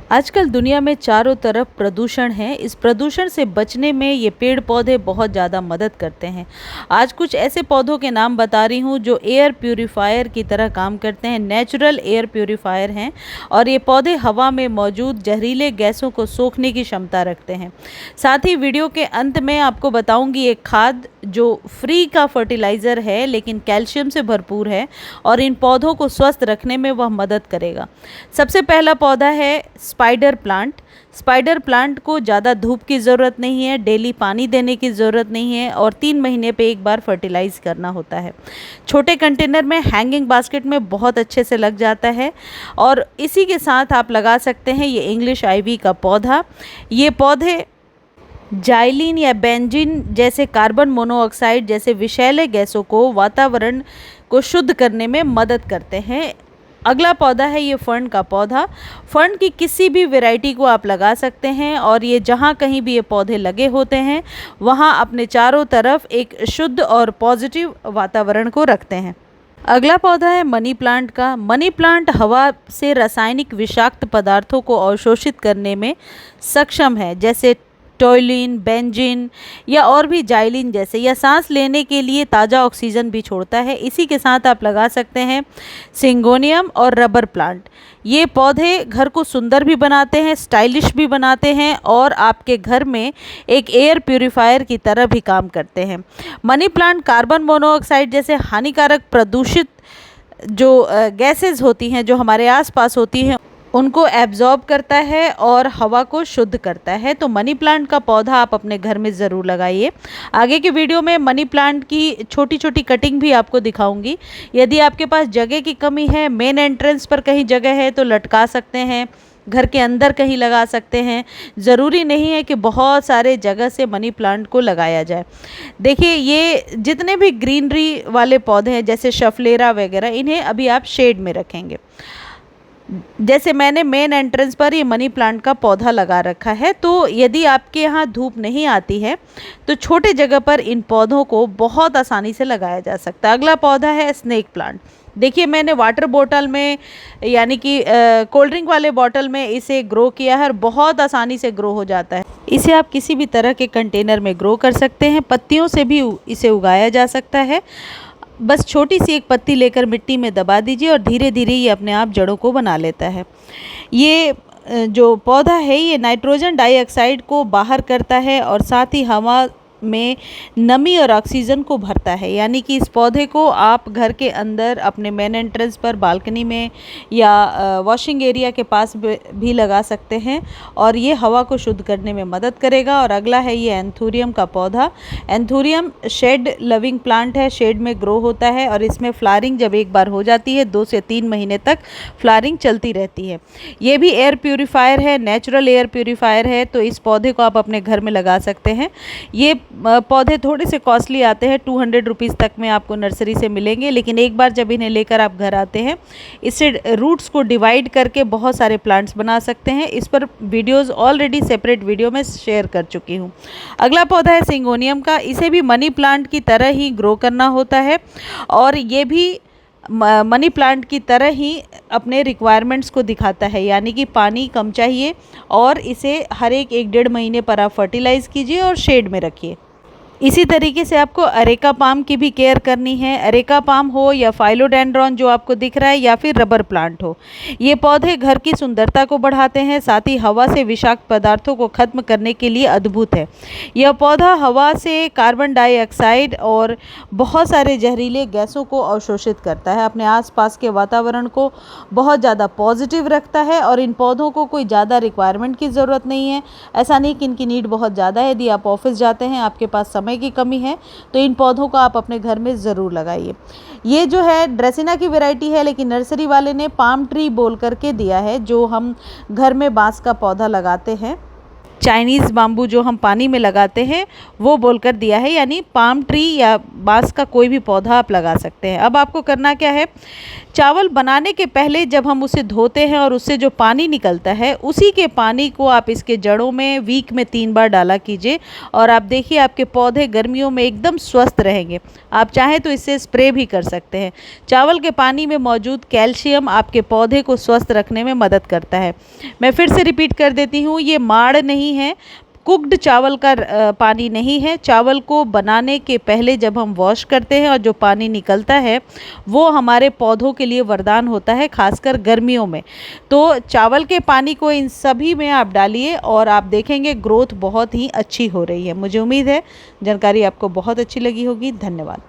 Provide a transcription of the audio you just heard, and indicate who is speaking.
Speaker 1: आजकल दुनिया में चारों तरफ प्रदूषण है। इस प्रदूषण से बचने में ये पेड़ पौधे बहुत ज़्यादा मदद करते हैं। आज कुछ ऐसे पौधों के नाम बता रही हूँ जो एयर प्यूरिफायर की तरह काम करते हैं, नेचुरल एयर प्यूरिफायर हैं और ये पौधे हवा में मौजूद जहरीले गैसों को सोखने की क्षमता रखते हैं। साथ ही वीडियो के अंत में आपको बताऊँगी एक खाद जो फ्री का फर्टिलाइज़र है लेकिन कैल्शियम से भरपूर है और इन पौधों को स्वस्थ रखने में वह मदद करेगा। सबसे पहला पौधा है स्पाइडर प्लांट। स्पाइडर प्लांट को ज़्यादा धूप की ज़रूरत नहीं है, डेली पानी देने की ज़रूरत नहीं है और 3 महीने पे एक बार फर्टिलाइज़ करना होता है। छोटे कंटेनर में हैंगिंग बास्केट में बहुत अच्छे से लग जाता है और इसी के साथ आप लगा सकते हैं ये इंग्लिश आइवी का पौधा। ये पौधे जाइलिन या बेंजीन जैसे कार्बन मोनोऑक्साइड जैसे विषैले गैसों को वातावरण को शुद्ध करने में मदद करते हैं। अगला पौधा है ये फर्न का पौधा। फर्न की किसी भी वैरायटी को आप लगा सकते हैं और ये जहाँ कहीं भी ये पौधे लगे होते हैं वहाँ अपने चारों तरफ एक शुद्ध और पॉजिटिव वातावरण को रखते हैं। अगला पौधा है मनी प्लांट का। मनी प्लांट हवा से रासायनिक विषाक्त पदार्थों को अवशोषित करने में सक्षम है, जैसे टोलिन, बेंजीन या और भी जाइलिन जैसे। यह सांस लेने के लिए ताज़ा ऑक्सीजन भी छोड़ता है। इसी के साथ आप लगा सकते हैं सिंगोनियम और रबर प्लांट। ये पौधे घर को सुंदर भी बनाते हैं, स्टाइलिश भी बनाते हैं और आपके घर में एक एयर प्यूरिफायर की तरह भी काम करते हैं। मनी प्लांट कार्बन मोनोऑक्साइड जैसे हानिकारक प्रदूषित जो गैसेस होती हैं जो हमारे आसपास होती हैं उनको एब्जॉर्ब करता है और हवा को शुद्ध करता है। तो मनी प्लांट का पौधा आप अपने घर में ज़रूर लगाइए। आगे की वीडियो में मनी प्लांट की छोटी छोटी कटिंग भी आपको दिखाऊंगी। यदि आपके पास जगह की कमी है, मेन एंट्रेंस पर कहीं जगह है तो लटका सकते हैं, घर के अंदर कहीं लगा सकते हैं। ज़रूरी नहीं है कि बहुत सारे जगह से मनी प्लांट को लगाया जाए। देखिए ये जितने भी ग्रीनरी वाले पौधे हैं जैसे शफलेरा वगैरह, इन्हें अभी आप शेड में रखेंगे। जैसे मैंने मेन एंट्रेंस पर ये मनी प्लांट का पौधा लगा रखा है, तो यदि आपके यहाँ धूप नहीं आती है तो छोटे जगह पर इन पौधों को बहुत आसानी से लगाया जा सकता है। अगला पौधा है स्नेक प्लांट। देखिए मैंने वाटर बोतल में यानी कि कोल्ड ड्रिंक वाले बोतल में इसे ग्रो किया है और बहुत आसानी से ग्रो हो जाता है। इसे आप किसी भी तरह के कंटेनर में ग्रो कर सकते हैं। पत्तियों से भी इसे उगाया जा सकता है। बस छोटी सी एक पत्ती लेकर मिट्टी में दबा दीजिए और धीरे धीरे ये अपने आप जड़ों को बना लेता है। ये जो पौधा है ये नाइट्रोजन डाइऑक्साइड को बाहर करता है और साथ ही हवा में नमी और ऑक्सीजन को भरता है। यानी कि इस पौधे को आप घर के अंदर अपने मेन एंट्रेंस पर, बालकनी में या वॉशिंग एरिया के पास भी लगा सकते हैं और ये हवा को शुद्ध करने में मदद करेगा। और अगला है ये एंथूरियम का पौधा। एंथूरियम शेड लविंग प्लांट है, शेड में ग्रो होता है और इसमें फ्लावरिंग जब एक बार हो जाती है 2 से 3 महीने तक फ्लावरिंग चलती रहती है। ये भी एयर प्यूरिफायर है, नेचुरल एयर प्यूरिफायर है, तो इस पौधे को आप अपने घर में लगा सकते हैं। ये पौधे थोड़े से कॉस्टली आते हैं, 200 रुपीज़ तक में आपको नर्सरी से मिलेंगे, लेकिन एक बार जब इन्हें लेकर आप घर आते हैं इससे रूट्स को डिवाइड करके बहुत सारे प्लांट्स बना सकते हैं। इस पर वीडियोस ऑलरेडी सेपरेट वीडियो में शेयर कर चुकी हूँ। अगला पौधा है सिंगोनियम का। इसे भी मनी प्लांट की तरह ही ग्रो करना होता है और ये भी मनी प्लांट की तरह ही अपने रिक्वायरमेंट्स को दिखाता है, यानी कि पानी कम चाहिए और इसे हर एक 1-1.5 महीने पर आप फर्टिलाइज़ कीजिए और शेड में रखिए। इसी तरीके से आपको अरेका पाम की भी केयर करनी है। अरेका पाम हो या फाइलोडेंड्रॉन जो आपको दिख रहा है या फिर रबर प्लांट हो, ये पौधे घर की सुंदरता को बढ़ाते हैं, साथ ही हवा से विषाक्त पदार्थों को खत्म करने के लिए अद्भुत है। यह पौधा हवा से कार्बन डाइऑक्साइड और बहुत सारे जहरीले गैसों को अवशोषित करता है, अपने आसपास के वातावरण को बहुत ज़्यादा पॉजिटिव रखता है और इन पौधों को कोई ज़्यादा रिक्वायरमेंट की ज़रूरत नहीं है। ऐसा नहीं कि इनकी नीड बहुत ज़्यादा है। यदि आप ऑफिस जाते हैं, आपके पास समय की कमी है, तो इन पौधों को आप अपने घर में ज़रूर लगाइए। ये जो है ड्रेसिना की वैरायटी है, लेकिन नर्सरी वाले ने पाम ट्री बोल करके दिया है, जो हम घर में बांस का पौधा लगाते हैं। चाइनीज़ बाम्बू जो हम पानी में लगाते हैं वो बोलकर दिया है, यानी पाम ट्री या बांस का कोई भी पौधा आप लगा सकते हैं। अब आपको करना क्या है, चावल बनाने के पहले जब हम उसे धोते हैं और उससे जो पानी निकलता है उसी के पानी को आप इसके जड़ों में वीक में 3 बार डाला कीजिए और आप देखिए आपके पौधे गर्मियों में एकदम स्वस्थ रहेंगे। आप चाहें तो इससे स्प्रे भी कर सकते हैं। चावल के पानी में मौजूद कैल्शियम आपके पौधे को स्वस्थ रखने में मदद करता है। मैं फिर से रिपीट कर देती हूँ, ये माड़ नहीं है, कुक्ड चावल का पानी नहीं है। चावल को बनाने के पहले जब हम वॉश करते हैं और जो पानी निकलता है वो हमारे पौधों के लिए वरदान होता है, खासकर गर्मियों में। तो चावल के पानी को इन सभी में आप डालिए और आप देखेंगे ग्रोथ बहुत ही अच्छी हो रही है। मुझे उम्मीद है जानकारी आपको बहुत अच्छी लगी होगी। धन्यवाद।